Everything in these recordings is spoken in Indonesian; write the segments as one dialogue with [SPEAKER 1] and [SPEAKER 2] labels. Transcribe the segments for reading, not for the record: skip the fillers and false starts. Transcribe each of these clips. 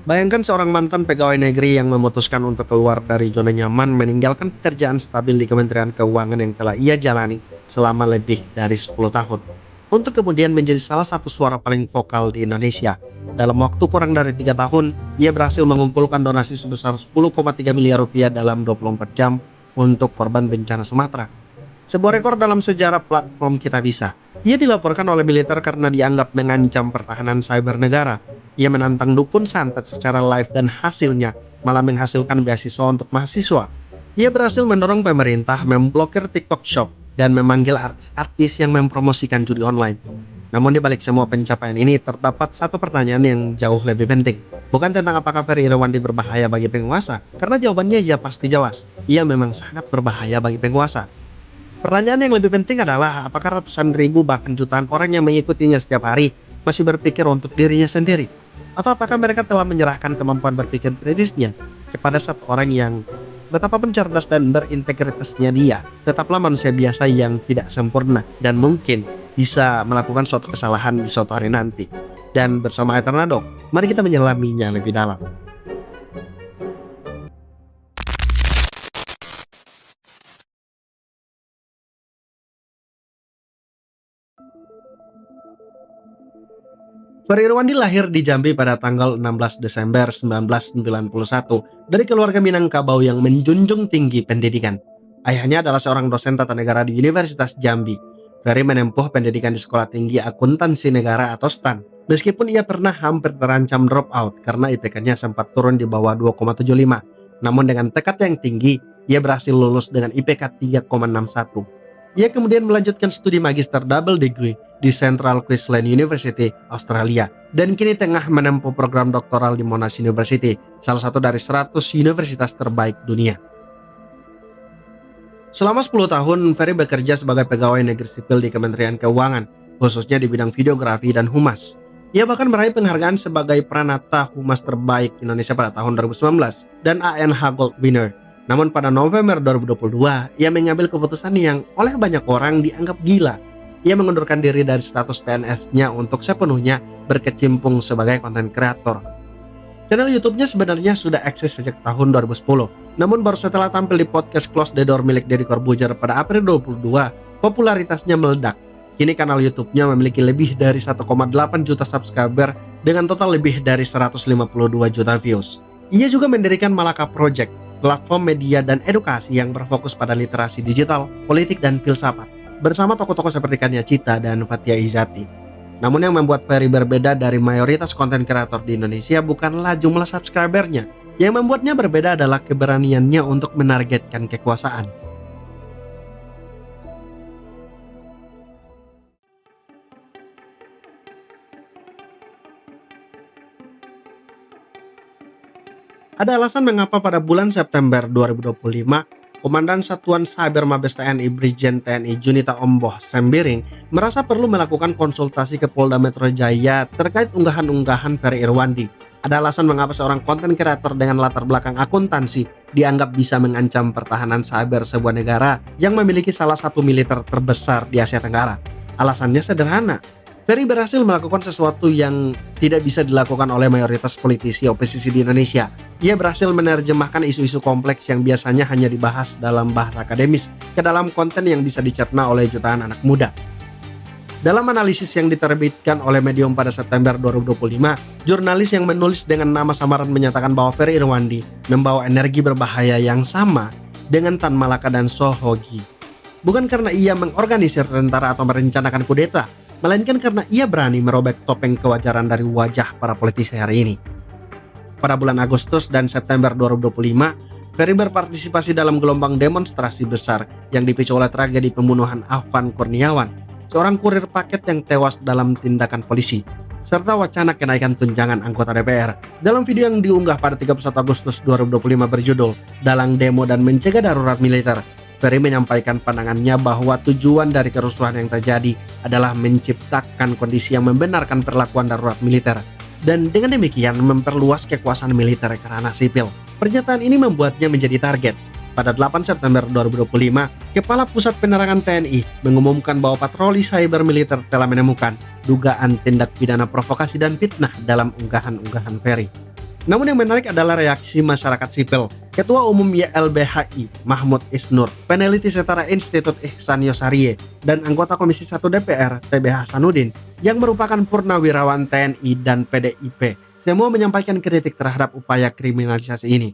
[SPEAKER 1] Bayangkan seorang mantan pegawai negeri yang memutuskan untuk keluar dari zona nyaman meninggalkan pekerjaan stabil di Kementerian Keuangan yang telah ia jalani selama lebih dari 10 tahun. Untuk kemudian menjadi salah satu suara paling vokal di Indonesia. Dalam waktu kurang dari 3 tahun, ia berhasil mengumpulkan donasi sebesar 10,3 miliar rupiah dalam 24 jam untuk korban bencana Sumatera. Sebuah rekor dalam sejarah platform Kita Bisa. Ia dilaporkan oleh militer karena dianggap mengancam pertahanan cyber negara. Ia menantang dukun santet secara live dan hasilnya malah menghasilkan beasiswa untuk mahasiswa. Ia berhasil mendorong pemerintah memblokir TikTok Shop dan memanggil artis-artis yang mempromosikan judi online. Namun di balik semua pencapaian ini terdapat satu pertanyaan yang jauh lebih penting. Bukan tentang apakah Ferry Irwandi berbahaya bagi penguasa, karena jawabannya ya pasti jelas. Ia memang sangat berbahaya bagi penguasa. Pertanyaan yang lebih penting adalah apakah ratusan ribu bahkan jutaan orang yang mengikutinya setiap hari masih berpikir untuk dirinya sendiri? Atau apakah mereka telah menyerahkan kemampuan berpikir kritisnya kepada satu orang yang betapapun cerdas dan berintegritasnya dia tetaplah manusia biasa yang tidak sempurna dan mungkin bisa melakukan suatu kesalahan di suatu hari nanti. Dan bersama Eternadok, mari kita menyelaminya lebih dalam. Ferry Irwandi lahir di Jambi pada tanggal 16 Desember 1991 dari keluarga Minangkabau yang menjunjung tinggi pendidikan. Ayahnya adalah seorang dosen tata negara di Universitas Jambi. Ferry menempuh pendidikan di Sekolah Tinggi Akuntansi Negara atau STAN. Meskipun ia pernah hampir terancam drop out karena IPK-nya sempat turun di bawah 2,75. Namun dengan tekad yang tinggi, ia berhasil lulus dengan IPK 3,61. Ia kemudian melanjutkan studi magister double degree di Central Queensland University, Australia, dan kini tengah menempuh program doktoral di Monash University, salah satu dari 100 universitas terbaik dunia. Selama 10 tahun, Ferry bekerja sebagai pegawai negeri sipil di Kementerian Keuangan, khususnya di bidang videografi dan humas. Ia bahkan meraih penghargaan sebagai Pranata Humas Terbaik Indonesia pada tahun 2019 dan ANH Gold Winner. Namun pada November 2022, ia mengambil keputusan yang oleh banyak orang dianggap gila. Ia mengundurkan diri dari status PNS-nya untuk sepenuhnya berkecimpung sebagai konten kreator. Channel YouTube-nya sebenarnya sudah eksis sejak tahun 2010. Namun baru setelah tampil di podcast Close the Door milik Deddy Corbuzier pada April 2022, popularitasnya meledak. Kini kanal YouTube-nya memiliki lebih dari 1,8 juta subscriber dengan total lebih dari 152 juta views. Ia juga mendirikan Malaka Project, platform media dan edukasi yang berfokus pada literasi digital, politik, dan filsafat, bersama tokoh-tokoh seperti Kania Cita dan Fathia Izati. Namun yang membuat Ferry berbeda dari mayoritas konten kreator di Indonesia bukanlah jumlah subscribernya. Yang membuatnya berbeda adalah keberaniannya untuk menargetkan kekuasaan. Ada alasan mengapa pada bulan September 2025, Komandan Satuan Cyber Mabes TNI Brigjen TNI Junita Omboh Sembiring merasa perlu melakukan konsultasi ke Polda Metro Jaya terkait unggahan-unggahan Ferry Irwandi. Ada alasan mengapa seorang konten kreator dengan latar belakang akuntansi dianggap bisa mengancam pertahanan cyber sebuah negara yang memiliki salah satu militer terbesar di Asia Tenggara. Alasannya sederhana. Ferry berhasil melakukan sesuatu yang tidak bisa dilakukan oleh mayoritas politisi oposisi di Indonesia. Ia berhasil menerjemahkan isu-isu kompleks yang biasanya hanya dibahas dalam bahasa akademis ke dalam konten yang bisa dicerna oleh jutaan anak muda. Dalam analisis yang diterbitkan oleh Medium pada September 2025, jurnalis yang menulis dengan nama samaran menyatakan bahwa Ferry Irwandi membawa energi berbahaya yang sama dengan Tan Malaka dan Sohogi. Bukan karena ia mengorganisir tentara atau merencanakan kudeta, melainkan karena ia berani merobek topeng kewajaran dari wajah para politisi hari ini. Pada bulan Agustus dan September 2025, Ferry berpartisipasi dalam gelombang demonstrasi besar yang dipicu oleh tragedi pembunuhan Afan Kurniawan, seorang kurir paket yang tewas dalam tindakan polisi, serta wacana kenaikan tunjangan anggota DPR. Dalam video yang diunggah pada 31 Agustus 2025 berjudul "Dalang Demo dan Mencegah Darurat Militer", Ferry menyampaikan pandangannya bahwa tujuan dari kerusuhan yang terjadi adalah menciptakan kondisi yang membenarkan perlakuan darurat militer dan dengan demikian memperluas kekuasaan militer ke ranah sipil. Pernyataan ini membuatnya menjadi target. Pada 8 September 2025, Kepala Pusat Penerangan TNI mengumumkan bahwa patroli cyber militer telah menemukan dugaan tindak pidana provokasi dan fitnah dalam unggahan-unggahan Ferry. Namun yang menarik adalah reaksi masyarakat sipil. Ketua Umum YLBHI, Mahmud Isnur, peneliti setara Institut Ihsan Yosarie, dan anggota Komisi 1 DPR, TB Hasanuddin, yang merupakan purnawirawan TNI dan PDIP, semua menyampaikan kritik terhadap upaya kriminalisasi ini.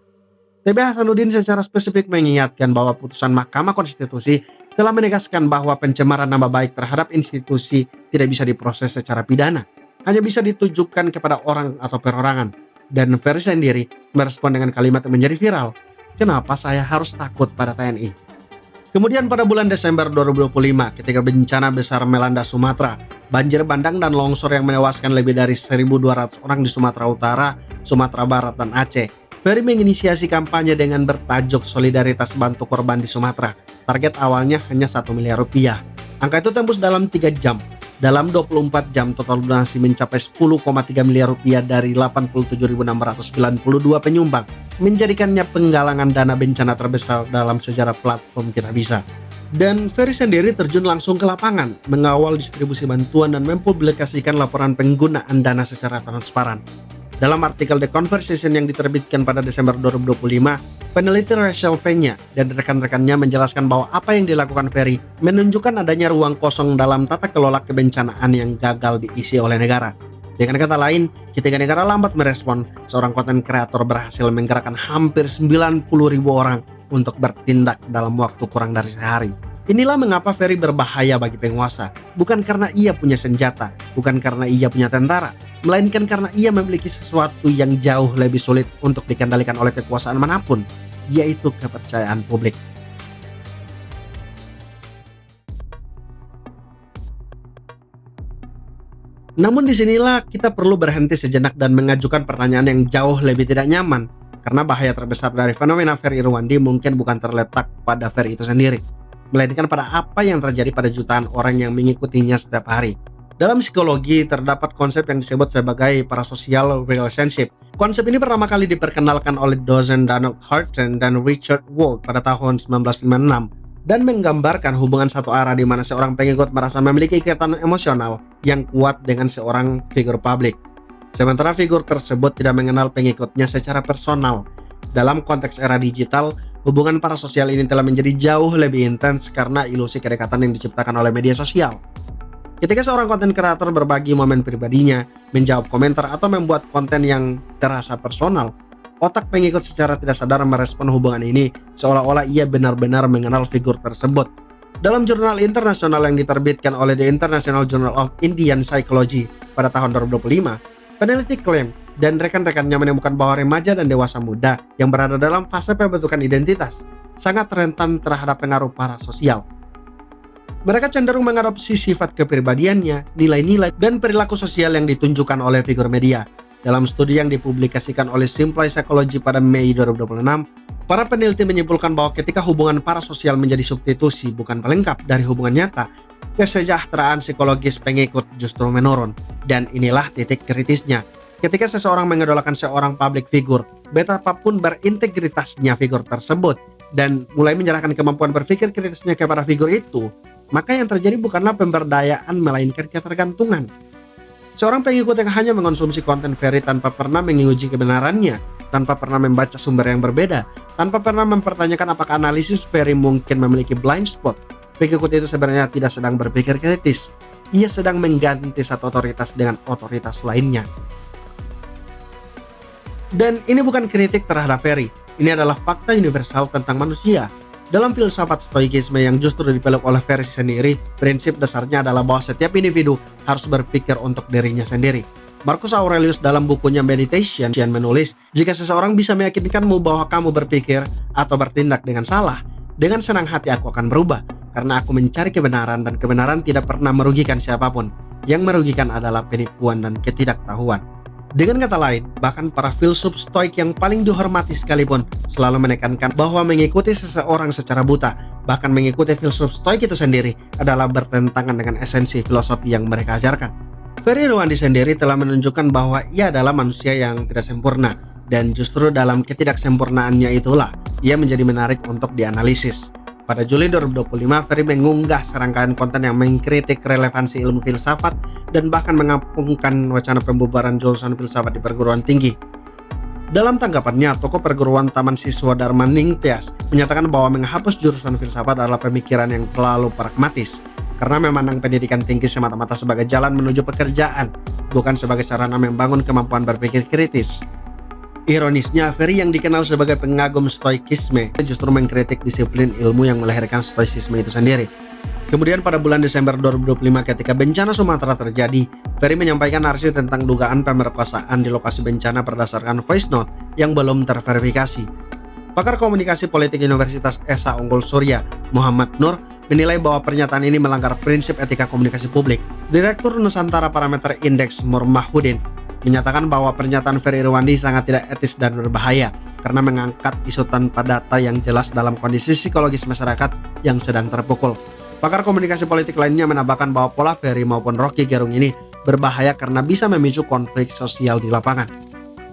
[SPEAKER 1] TB Hasanuddin secara spesifik mengingatkan bahwa putusan Mahkamah Konstitusi telah menegaskan bahwa pencemaran nama baik terhadap institusi tidak bisa diproses secara pidana, hanya bisa ditujukan kepada orang atau perorangan. Dan Ferry sendiri merespon dengan kalimat yang menjadi viral, "Kenapa saya harus takut pada TNI?" Kemudian pada bulan Desember 2025, ketika bencana besar melanda Sumatera, banjir bandang dan longsor yang menewaskan lebih dari 1.200 orang di Sumatera Utara, Sumatera Barat, dan Aceh, Ferry menginisiasi kampanye dengan bertajuk Solidaritas Bantu Korban di Sumatera. Target awalnya hanya 1 miliar rupiah. Angka itu tembus dalam 3 jam. Dalam 24 jam total donasi mencapai 10,3 miliar rupiah dari 87.692 penyumbang, menjadikannya penggalangan dana bencana terbesar dalam sejarah platform Kita Bisa. Dan Ferry sendiri terjun langsung ke lapangan, mengawal distribusi bantuan dan mempublikasikan laporan penggunaan dana secara transparan. Dalam artikel The Conversation yang diterbitkan pada Desember 2025, peneliti Rachel Peña dan rekan-rekannya menjelaskan bahwa apa yang dilakukan Ferry menunjukkan adanya ruang kosong dalam tata kelola kebencanaan yang gagal diisi oleh negara. Dengan kata lain, ketika negara lambat merespon, seorang konten kreator berhasil menggerakkan hampir 90.000 orang untuk bertindak dalam waktu kurang dari sehari. Inilah mengapa Ferry berbahaya bagi penguasa, bukan karena ia punya senjata, bukan karena ia punya tentara, melainkan karena ia memiliki sesuatu yang jauh lebih sulit untuk dikendalikan oleh kekuasaan manapun, yaitu kepercayaan publik. Namun disinilah kita perlu berhenti sejenak dan mengajukan pertanyaan yang jauh lebih tidak nyaman, karena bahaya terbesar dari fenomena Ferry Irwandi mungkin bukan terletak pada Ferry itu sendiri, melainkan pada apa yang terjadi pada jutaan orang yang mengikutinya setiap hari. Dalam psikologi terdapat konsep yang disebut sebagai parasocial relationship. Konsep ini pertama kali diperkenalkan oleh dosen Donald Horton dan Richard Wald pada tahun 1956 dan menggambarkan hubungan satu arah di mana seorang pengikut merasa memiliki ikatan emosional yang kuat dengan seorang figur publik, sementara figur tersebut tidak mengenal pengikutnya secara personal. Dalam konteks era digital, hubungan parasosial ini telah menjadi jauh lebih intens karena ilusi kedekatan yang diciptakan oleh media sosial. Ketika seorang konten kreator berbagi momen pribadinya, menjawab komentar atau membuat konten yang terasa personal, otak pengikut secara tidak sadar merespon hubungan ini seolah-olah ia benar-benar mengenal figur tersebut. Dalam jurnal internasional yang diterbitkan oleh The International Journal of Indian Psychology pada tahun 2025, peneliti klaim dan rekan-rekannya menemukan bahwa remaja dan dewasa muda yang berada dalam fase pembentukan identitas sangat rentan terhadap pengaruh parasosial. Mereka cenderung mengadopsi sifat kepribadiannya, nilai-nilai, dan perilaku sosial yang ditunjukkan oleh figur media. Dalam studi yang dipublikasikan oleh Simplai Psychology pada Mei 2026, para peneliti menyimpulkan bahwa ketika hubungan parasosial menjadi substitusi bukan pelengkap dari hubungan nyata, kesejahteraan psikologis pengikut justru menurun. Dan inilah titik kritisnya. Ketika seseorang mengidolakan seorang public figure, betapapun berintegritasnya figur tersebut, dan mulai menyerahkan kemampuan berpikir kritisnya kepada figur itu, maka yang terjadi bukanlah pemberdayaan melainkan ketergantungan. Seorang pengikut yang hanya mengonsumsi konten Ferry tanpa pernah menguji kebenarannya, tanpa pernah membaca sumber yang berbeda, tanpa pernah mempertanyakan apakah analisis Ferry mungkin memiliki blind spot, pengikut itu sebenarnya tidak sedang berpikir kritis. Ia sedang mengganti satu otoritas dengan otoritas lainnya. Dan ini bukan kritik terhadap Ferry, ini adalah fakta universal tentang manusia. Dalam filsafat stoikisme yang justru dipeluk oleh Ferry sendiri, prinsip dasarnya adalah bahwa setiap individu harus berpikir untuk dirinya sendiri. Marcus Aurelius dalam bukunya Meditation menulis, "Jika seseorang bisa meyakinkanmu bahwa kamu berpikir atau bertindak dengan salah, dengan senang hati aku akan berubah, karena aku mencari kebenaran dan kebenaran tidak pernah merugikan siapapun. Yang merugikan adalah penipuan dan ketidaktahuan." Dengan kata lain, bahkan para filsuf stoik yang paling dihormati sekalipun selalu menekankan bahwa mengikuti seseorang secara buta, bahkan mengikuti filsuf stoik itu sendiri, adalah bertentangan dengan esensi filosofi yang mereka ajarkan. Ferry Irwandi sendiri telah menunjukkan bahwa ia adalah manusia yang tidak sempurna, dan justru dalam ketidaksempurnaannya itulah ia menjadi menarik untuk dianalisis. Pada Juli 2025, Ferry mengunggah serangkaian konten yang mengkritik relevansi ilmu filsafat dan bahkan mengapungkan wacana pembubaran jurusan filsafat di perguruan tinggi. Dalam tanggapannya, tokoh perguruan Taman Siswa Dharma Ningtyas menyatakan bahwa menghapus jurusan filsafat adalah pemikiran yang terlalu pragmatis, karena memandang pendidikan tinggi semata-mata sebagai jalan menuju pekerjaan, bukan sebagai sarana membangun kemampuan berpikir kritis. Ironisnya, Ferry yang dikenal sebagai pengagum stoikisme justru mengkritik disiplin ilmu yang melahirkan stoicisme itu sendiri. Kemudian pada bulan Desember 2025 ketika bencana Sumatera terjadi, Ferry menyampaikan narasi tentang dugaan pemerkosaan di lokasi bencana berdasarkan voice note yang belum terverifikasi. Pakar komunikasi politik Universitas Esa Unggul Surya, Muhammad Nur, menilai bahwa pernyataan ini melanggar prinsip etika komunikasi publik. Direktur Nusantara Parameter Index Mur Mahudin menyatakan bahwa pernyataan Ferry Irwandi sangat tidak etis dan berbahaya karena mengangkat isu tanpa data yang jelas dalam kondisi psikologis masyarakat yang sedang terpukul. Pakar komunikasi politik lainnya menambahkan bahwa pola Ferry maupun Rocky Gerung ini berbahaya karena bisa memicu konflik sosial di lapangan.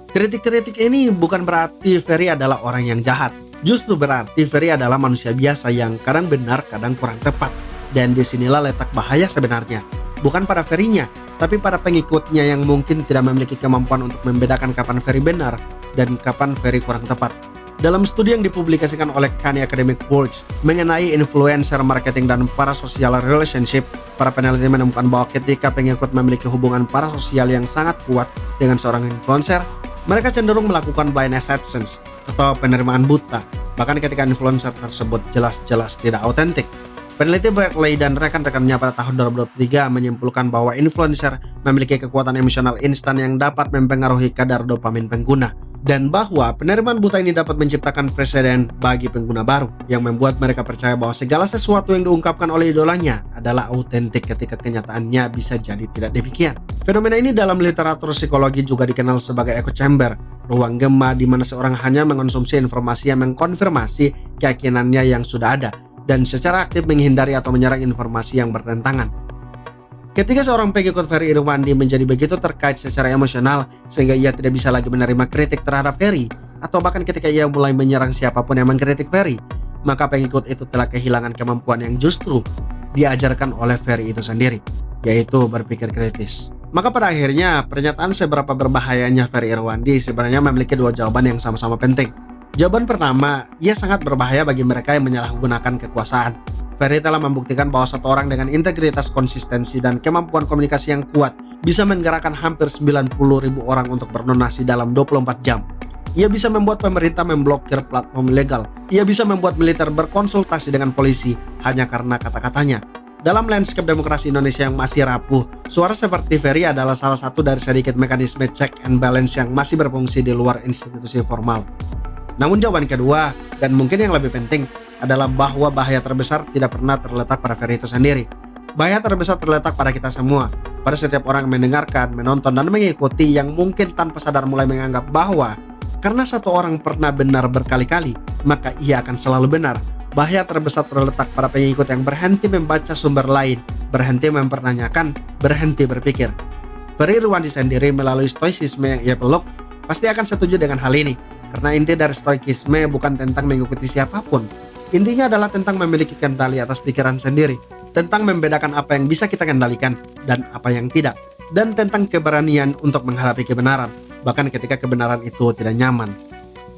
[SPEAKER 1] Kritik-kritik ini bukan berarti Ferry adalah orang yang jahat. Justru berarti Ferry adalah manusia biasa yang kadang benar, kadang kurang tepat. Dan disinilah letak bahaya sebenarnya. Bukan pada Ferry-nya, tapi pada pengikutnya yang mungkin tidak memiliki kemampuan untuk membedakan kapan Ferry benar dan kapan Ferry kurang tepat. Dalam studi yang dipublikasikan oleh Khan Academic Works mengenai influencer marketing dan parasocial relationship, para peneliti menemukan bahwa ketika pengikut memiliki hubungan parasosial yang sangat kuat dengan seorang influencer, mereka cenderung melakukan blind acceptance atau penerimaan buta, bahkan ketika influencer tersebut jelas-jelas tidak autentik. Peneliti Berkeley dan rekan-rekannya pada tahun 2023 menyimpulkan bahwa influencer memiliki kekuatan emosional instan yang dapat mempengaruhi kadar dopamin pengguna, dan bahwa penerimaan buta ini dapat menciptakan preseden bagi pengguna baru yang membuat mereka percaya bahwa segala sesuatu yang diungkapkan oleh idolanya adalah autentik ketika kenyataannya bisa jadi tidak demikian. Fenomena ini dalam literatur psikologi juga dikenal sebagai echo chamber, ruang gema di mana seorang hanya mengonsumsi informasi yang mengkonfirmasi keyakinannya yang sudah ada dan secara aktif menghindari atau menyerang informasi yang bertentangan. Ketika seorang pengikut Ferry Irwandi menjadi begitu terkait secara emosional sehingga ia tidak bisa lagi menerima kritik terhadap Ferry, atau bahkan ketika ia mulai menyerang siapapun yang mengkritik Ferry, maka pengikut itu telah kehilangan kemampuan yang justru diajarkan oleh Ferry itu sendiri, yaitu berpikir kritis. Maka pada akhirnya pernyataan seberapa berbahayanya Ferry Irwandi sebenarnya memiliki dua jawaban yang sama-sama penting. Jawaban pertama, ia sangat berbahaya bagi mereka yang menyalahgunakan kekuasaan. Ferry telah membuktikan bahwa satu orang dengan integritas, konsistensi, dan kemampuan komunikasi yang kuat bisa menggerakkan hampir 90.000 orang untuk berdonasi dalam 24 jam. Ia bisa membuat pemerintah memblokir platform ilegal. Ia bisa membuat militer berkonsultasi dengan polisi hanya karena kata-katanya. Dalam landscape demokrasi Indonesia yang masih rapuh, suara seperti Ferry adalah salah satu dari sedikit mekanisme check and balance yang masih berfungsi di luar institusi formal. Namun jawaban kedua, dan mungkin yang lebih penting, adalah bahwa bahaya terbesar tidak pernah terletak pada Ferry itu sendiri. Bahaya terbesar terletak pada kita semua, pada setiap orang yang mendengarkan, menonton, dan mengikuti yang mungkin tanpa sadar mulai menganggap bahwa karena satu orang pernah benar berkali-kali, maka ia akan selalu benar. Bahaya terbesar terletak pada pengikut yang berhenti membaca sumber lain, berhenti mempertanyakan, berhenti berpikir. Ferry Irwandi sendiri melalui stoicisme yang ia peluk, pasti akan setuju dengan hal ini. Karena inti dari stoikisme bukan tentang mengikuti siapapun. Intinya adalah tentang memiliki kendali atas pikiran sendiri, tentang membedakan apa yang bisa kita kendalikan dan apa yang tidak, dan tentang keberanian untuk menghadapi kebenaran, bahkan ketika kebenaran itu tidak nyaman.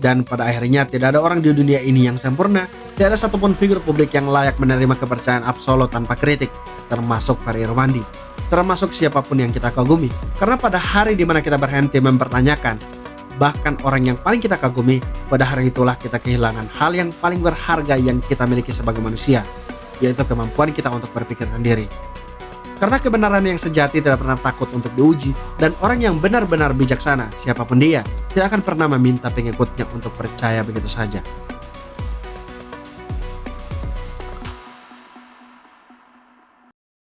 [SPEAKER 1] Dan pada akhirnya tidak ada orang di dunia ini yang sempurna, tidak ada satupun figur publik yang layak menerima kepercayaan absolut tanpa kritik, termasuk Ferry Irwandi, termasuk siapapun yang kita kagumi. Karena pada hari di mana kita berhenti mempertanyakan, bahkan orang yang paling kita kagumi, pada hari itulah kita kehilangan hal yang paling berharga yang kita miliki sebagai manusia, yaitu kemampuan kita untuk berpikir sendiri. Karena kebenaran yang sejati tidak pernah takut untuk diuji, dan orang yang benar-benar bijaksana, siapapun dia, tidak akan pernah meminta pengikutnya untuk percaya begitu saja.